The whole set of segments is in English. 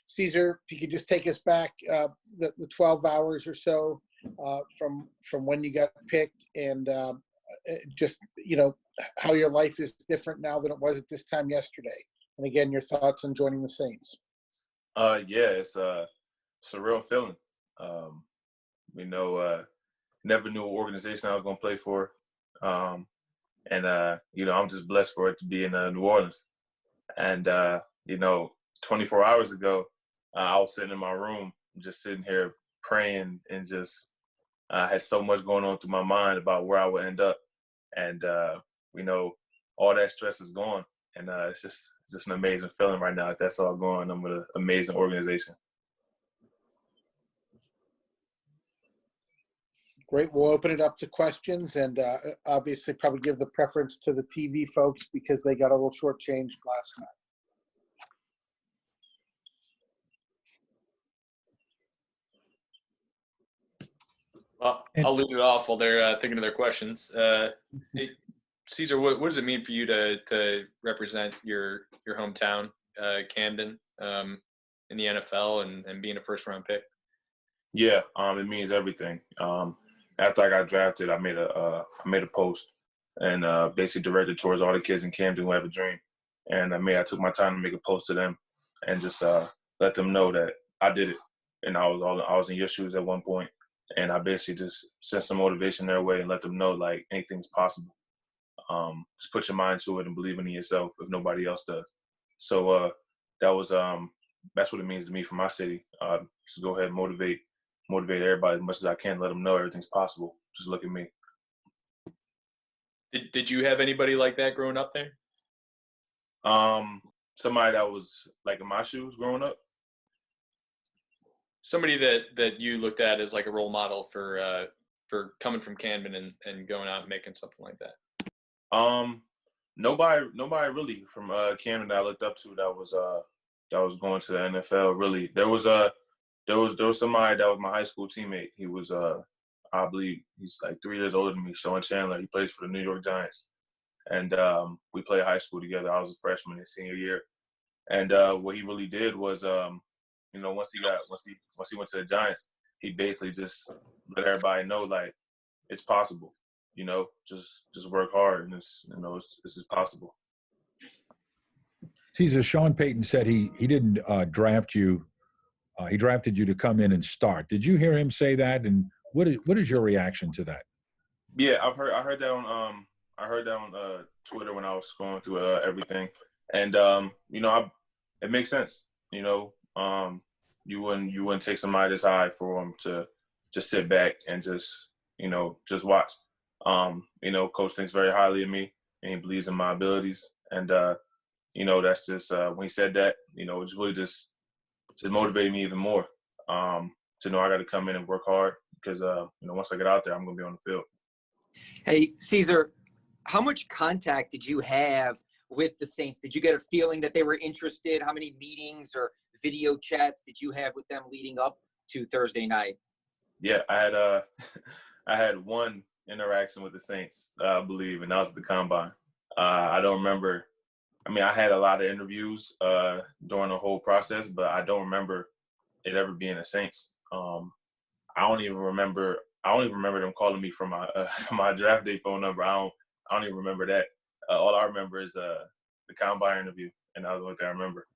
Cesar, if you could just take us back the 12 hours or so from when you got picked, and just, how your life is different now than it was at this time yesterday. And again, your thoughts on joining the Saints. Yeah, it's a surreal feeling. Never knew what organization I was going to play for. I'm just blessed for it to be in New Orleans. And, 24 hours ago, I was sitting in my room, just sitting here praying, and just had so much going on through my mind about where I would end up. And, all that stress is gone. And it's just an amazing feeling right now. That's all going. I'm with an amazing organization. Great. We'll open it up to questions, and obviously probably give the preference to the TV folks because they got a little shortchanged last night. Well, I'll lead it off while they're thinking of their questions. Cesar, what does it mean for you to represent your hometown, Camden, in the NFL and being a first-round pick? Yeah, it means everything. After I got drafted, I made a post and basically directed towards all the kids in Camden who have a dream. And I took my time to make a post to them and just let them know that I did it. And I was in your shoes at one point. And I basically just sent some motivation their way and let them know, like, anything's possible. Just put your mind to it and believe in yourself if nobody else does. So that's what it means to me for my city. Just go ahead and motivate everybody as much as I can. Let them know everything's possible. Just look at me. Did you have anybody like that growing up there? Somebody that was like in my shoes growing up. Somebody that you looked at as like a role model for coming from Camden and going out and making something like that. Nobody really from Camden that I looked up to that was going to the NFL. Really, there was somebody that was my high school teammate. He was I believe he's like 3 years older than me, Sean Chandler. He plays for the New York Giants, and we played high school together. I was a freshman his senior year, and what he really did was once he went to the Giants, he basically just let everybody know, like, it's possible. Just work hard, and this is possible. Cesar, Sean Payton said he didn't draft you. He drafted you to come in and start. Did you hear him say that? And what is your reaction to that? Yeah, I heard that on Twitter when I was scrolling through everything, and it makes sense. You wouldn't take somebody this high for him to just sit back and just watch. Coach thinks very highly of me, and he believes in my abilities. And, that's just when he said that, it's really just motivated me even more to know I got to come in and work hard because, once I get out there, I'm going to be on the field. Hey, Cesar, how much contact did you have with the Saints? Did you get a feeling that they were interested? How many meetings or video chats did you have with them leading up to Thursday night? Yeah, I had one interaction with the Saints, I believe, and that was at the Combine. I don't remember. I mean, I had a lot of interviews during the whole process, but I don't remember it ever being the Saints. I don't even remember them calling me from my draft day phone number. I don't even remember that. All I remember is the Combine interview, and that was what I remember.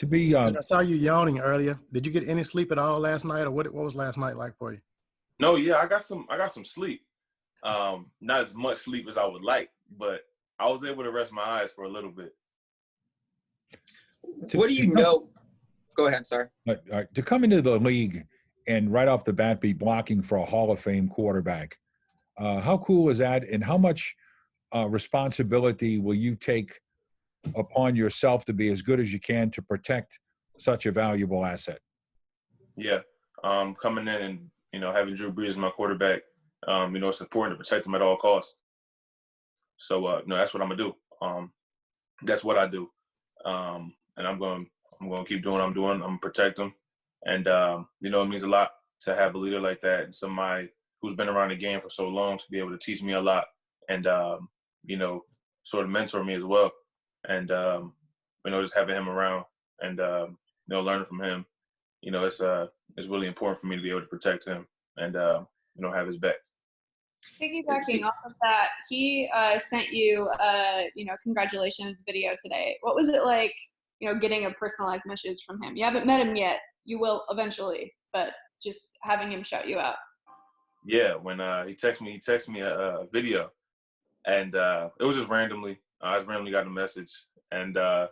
I saw you yawning earlier. Did you get any sleep at all last night, or what was last night like for you? No, yeah, I got some sleep. Not as much sleep as I would like, but I was able to rest my eyes for a little bit. What do you know? Go ahead, sorry. To come into the league and right off the bat be blocking for a Hall of Fame quarterback, how cool is that, and how much responsibility will you take upon yourself to be as good as you can to protect such a valuable asset? Yeah, coming in and having Drew Brees as my quarterback, it's important to protect him at all costs. So that's what I'm gonna do. That's what I do, and I'm gonna keep doing what I'm doing. I'm gonna protect him, and it means a lot to have a leader like that and somebody who's been around the game for so long to be able to teach me a lot and sort of mentor me as well. And just having him around and learning from him. It's really important for me to be able to protect him and have his back. Piggybacking off of that, he sent you congratulations video today. What was it like, getting a personalized message from him? You haven't met him yet. You will eventually, but just having him shout you out. Yeah, when he texted me a video, and it was just randomly. I just randomly got a message, and I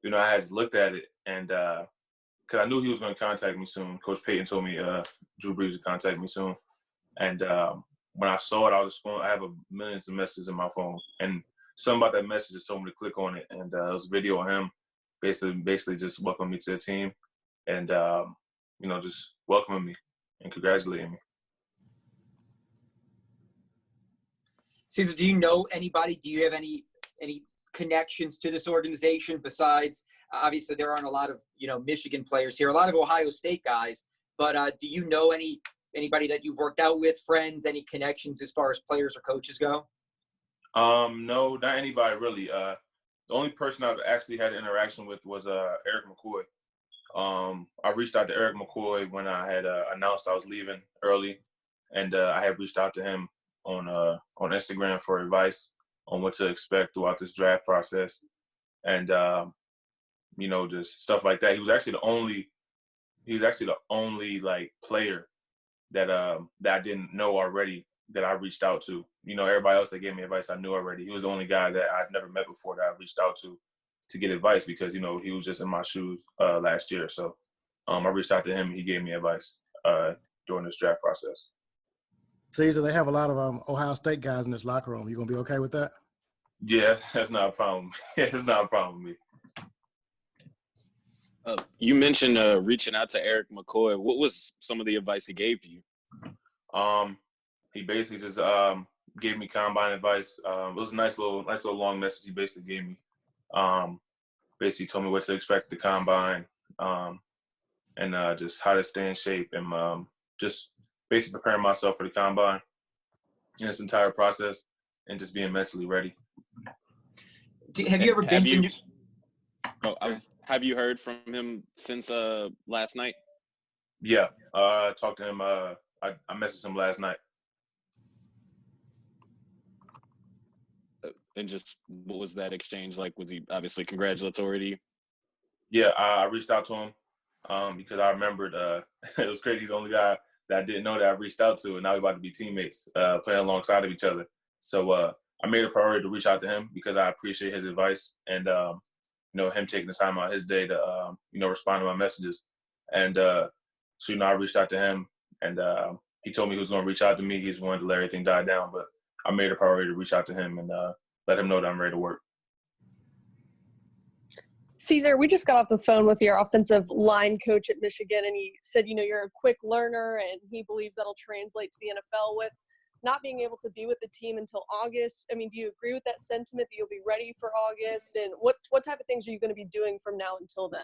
had looked at it, and because I knew he was going to contact me soon. Coach Payton told me Drew Brees would contact me soon, and when I saw it, I have millions of messages in my phone, and something about that message just told me to click on it, and it was a video of him basically just welcoming me to the team, and just welcoming me and congratulating me. Cesar, do you know anybody? Do you have any connections to this organization besides, obviously there aren't a lot of, Michigan players here, a lot of Ohio State guys, but do you know anybody that you've worked out with, friends, any connections as far as players or coaches go? No, not anybody really. The only person I've actually had an interaction with was Eric McCoy. I reached out to Eric McCoy when I had announced I was leaving early, and I had reached out to him on Instagram for advice on what to expect throughout this draft process, and just stuff like that. He was actually the only like player that I didn't know already that I reached out to. Everybody else that gave me advice I knew already. He was the only guy that I'd never met before that I reached out to get advice because he was just in my shoes last year. So I reached out to him and he gave me advice during this draft process. Cesar, they have a lot of Ohio State guys in this locker room. You gonna be okay with that? Yeah, that's not a problem. It's not a problem with me. You mentioned reaching out to Eric McCoy. What was some of the advice he gave you? He basically just gave me combine advice. It was a nice little long message he basically gave me. Basically told me what to expect at the combine, and just how to stay in shape, and just basically preparing myself for the combine in this entire process, and just being mentally ready. Have you ever been to? Have you heard from him since last night? Yeah, I talked to him. I messaged him last night. And just what was that exchange like? Was he obviously congratulatory to you? Yeah, I reached out to him because I remembered it was crazy. He's the only guy that I didn't know that I reached out to, and now we're about to be teammates, playing alongside of each other. So I made a priority to reach out to him because I appreciate his advice and him taking the time out of his day to respond to my messages. And so I reached out to him, and he told me he was going to reach out to me. He just wanted to let everything die down, but I made a priority to reach out to him and let him know that I'm ready to work. Cesar, we just got off the phone with your offensive line coach at Michigan, and he said, you're a quick learner, and he believes that'll translate to the NFL with not being able to be with the team until August. I mean, do you agree with that sentiment that you'll be ready for August? And what type of things are you going to be doing from now until then?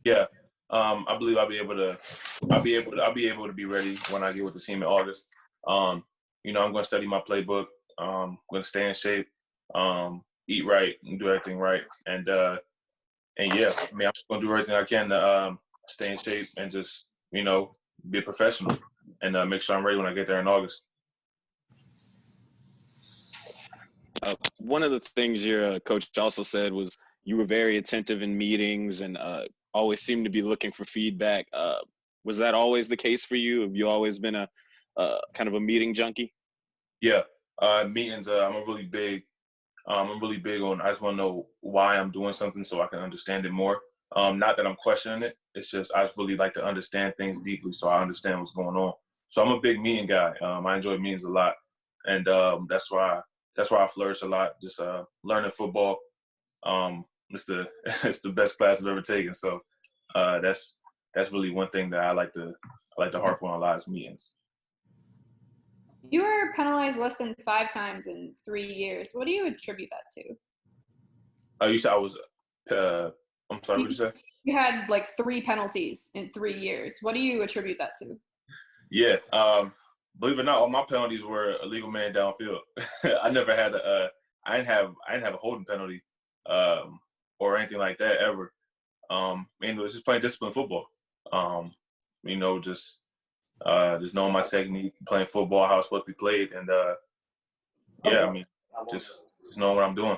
Yeah, I believe I'll be able to be ready when I get with the team in August. I'm going to study my playbook. I'm going to stay in shape, eat right, and do everything right. And yeah, I'm going to do everything I can to stay in shape and just, be a professional and make sure I'm ready when I get there in August. One of the things your coach also said was you were very attentive in meetings and always seemed to be looking for feedback. Was that always the case for you? Have you always been a kind of a meeting junkie? Yeah, meetings. I'm really big on. I just want to know why I'm doing something so I can understand it more. Not that I'm questioning it. It's just I just really like to understand things deeply so I understand what's going on. So I'm a big meeting guy. I enjoy meetings a lot, and that's why I flourish a lot. Just learning football. It's the best class I've ever taken. So that's really one thing that I like to harp on a lot is meetings. You were penalized less than 5 times in 3 years. What do you attribute that to? You said I was. I'm sorry. What did you say? You had like 3 penalties in 3 years. What do you attribute that to? Yeah. Believe it or not, all my penalties were illegal man downfield. I never had I didn't have a holding penalty or anything like that ever. It's just playing disciplined football. Just knowing my technique, playing football how it's supposed to be played, and just knowing what I'm doing.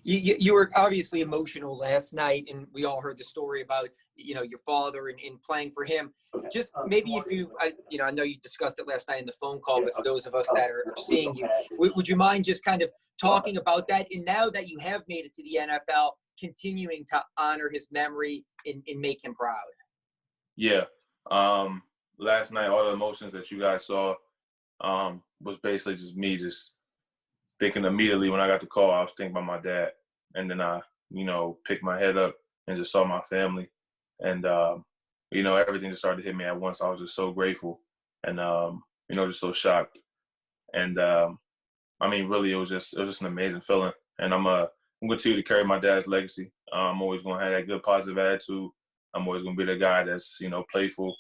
You were obviously emotional last night, and we all heard the story about your father and playing for him. Just maybe if I know you discussed it last night in the phone call, but for those of us that are seeing you, would you mind just kind of talking about that? And now that you have made it to the NFL, continuing to honor his memory and make him proud. Yeah. Last night, all the emotions that you guys saw was basically just me just thinking immediately when I got the call, I was thinking about my dad. And then I, picked my head up and just saw my family. And, everything just started to hit me at once. I was just so grateful and, just so shocked. And, really, it was just an amazing feeling. And I'm going to continue to carry my dad's legacy. I'm always going to have that good, positive attitude. I'm always going to be the guy that's, playful,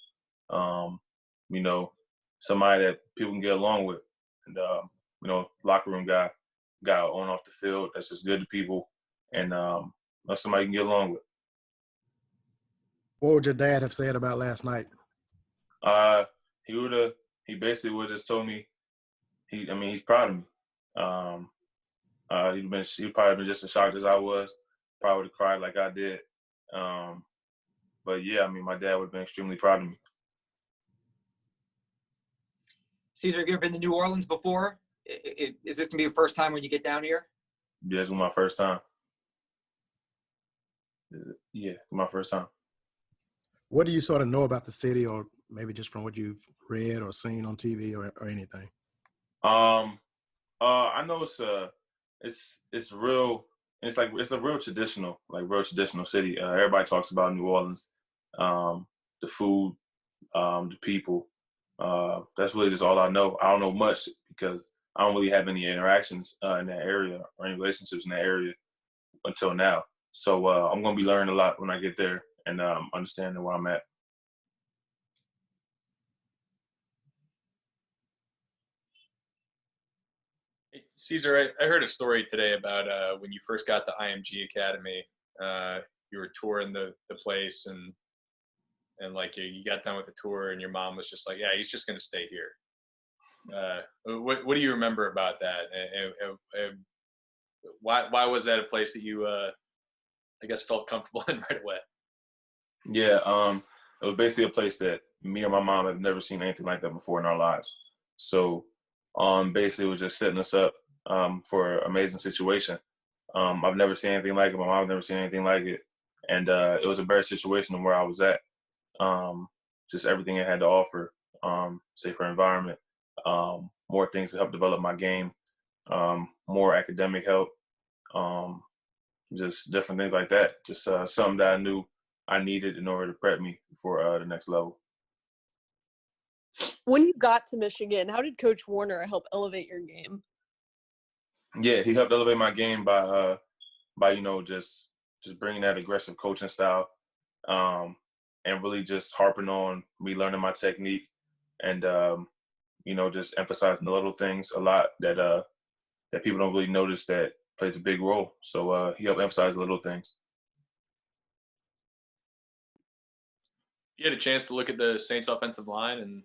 somebody that people can get along with. And, locker room guy on off the field that's just good to people and somebody you can get along with. What would your dad have said about last night? He basically would just told me he's proud of me. He'd probably been just as shocked as I was, probably would have cried like I did. But yeah, my dad would have been extremely proud of me. Cesar, have you ever been to New Orleans before? Is this going to be your first time when you get down here? Yeah, this was my first time. Yeah, my first time. What do you sort of know about the city, or maybe just from what you've read or seen on TV or anything? I know it's real. It's a real traditional city. Everybody talks about New Orleans, the food, the people. That's really just all I know. I don't know much because I don't really have any interactions in that area or any relationships in that area until now. So I'm going to be learning a lot when I get there and understanding where I'm at. Cesar, I heard a story today about when you first got to IMG Academy. You were touring the place and like you got done with the tour and your mom was just like, yeah, he's just going to stay here. What do you remember about that? And why was that a place that you, I guess, felt comfortable in right away? Yeah, it was basically a place that me and my mom have never seen anything like that before in our lives. So basically it was just setting us up for an amazing situation. I've never seen anything like it. My mom's never seen anything like it. And it was a better situation than where I was at. Just everything it had to offer, safer environment, more things to help develop my game, more academic help, just different things like that. Just something that I knew I needed in order to prep me for the next level. When you got to Michigan, how did Coach Warner help elevate your game? Yeah, he helped elevate my game by just bringing that aggressive coaching style, and really just harping on me learning my technique, and just emphasizing the little things a lot that people don't really notice that plays a big role. So he helped emphasize the little things. You had a chance to look at the Saints offensive line and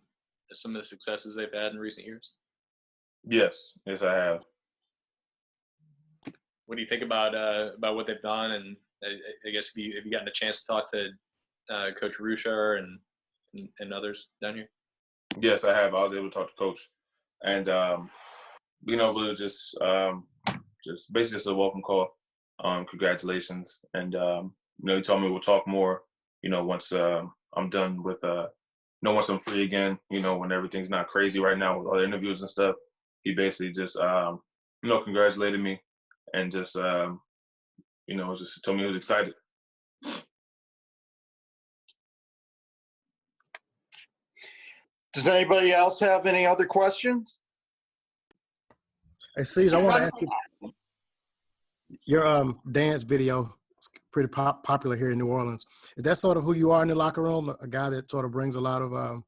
some of the successes they've had in recent years? Yes, I have. What do you think about what they've done? And I guess have you gotten a chance to talk to Coach Ruiz and others down here? Yes, I have. I was able to talk to Coach, and really just basically just a welcome call. Congratulations, and he told me we'll talk more. Once I'm done with once I'm free again. When everything's not crazy right now with all the interviews and stuff. He basically just congratulated me and just just told me he was excited. Does anybody else have any other questions? Hey, Cesar, I want to ask you, your dance video is pretty popular here in New Orleans. Is that sort of who you are in the locker room, a guy that sort of brings a lot of,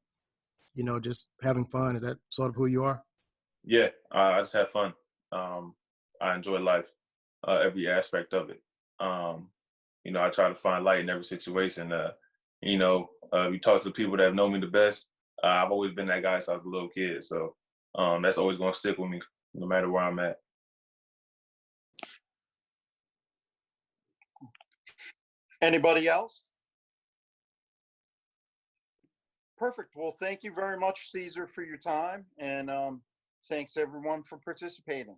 just having fun? Is that sort of who you are? Yeah, I just have fun. I enjoy life, every aspect of it. you know, I try to find light in every situation. You know, you talk to people that have known me the best. I've always been that guy since I was a little kid. So that's always going to stick with me no matter where I'm at. Anybody else? Perfect. Well, thank you very much, Cesar, for your time. And thanks everyone for participating.